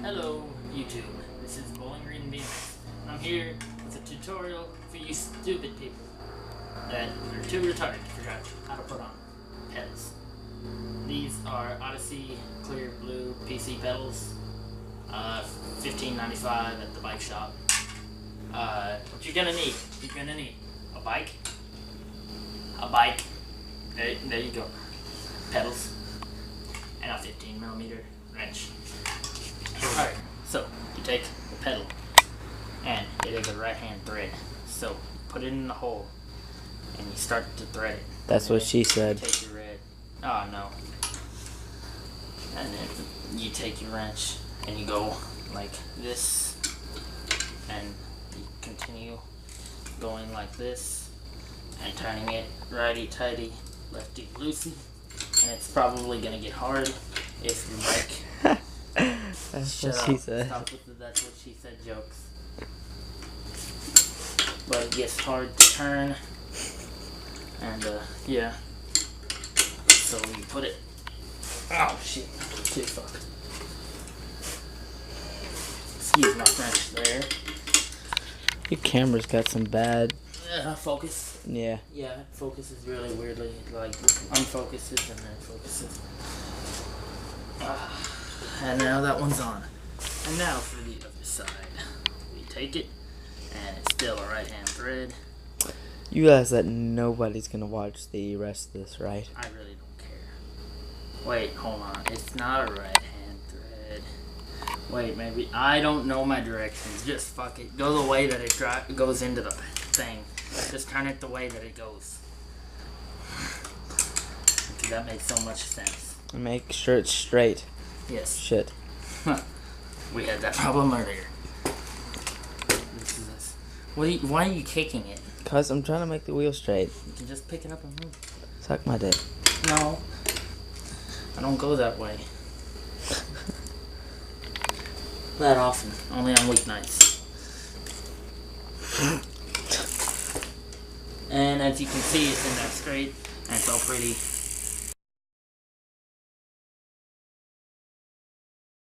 Hello YouTube, this is Bowling Green Dummies, and I'm here with a tutorial for you stupid people that are too retarded to figure out how to put on pedals. These are Odyssey Clear Blue PC pedals, $15.95 at the bike shop. What you're gonna need a bike, there you go, pedals, and a 15mm wrench. Alright, so you take the pedal and it is a right hand thread. So put it in the hole and you start to thread it. That's what she said. Take your red. Oh no. And then you take your wrench and you go like this and you continue going like this and turning it righty tighty, lefty loosey, and it's probably gonna get hard if your bike. That's Shut what up. she said. Stop with the that's what she said jokes. But it gets hard to turn. And yeah. So you put it. Oh shit. Too fuck. Excuse my French there. Your camera's got some bad. Focus. Yeah. Yeah, focus is really weirdly like unfocuses and then focuses. And now that one's on. And now for the other side. We take it, and it's still a right hand thread. You realize that nobody's gonna watch the rest of this, right? I really don't care. Wait, hold on. It's not a right hand thread. Wait, maybe. I don't know my directions. Just fuck it. Go the way that it goes into the thing. Just turn it the way that it goes. Okay, that makes so much sense. Make sure it's straight. Yes. Shit. We had that problem earlier. This is this. Why are you kicking it? Cause I'm trying to make the wheel straight. You can just pick it up and move. Suck my dick. No. I don't go that way. That often. Only on weeknights. And as you can see, it's in there straight. And it's all pretty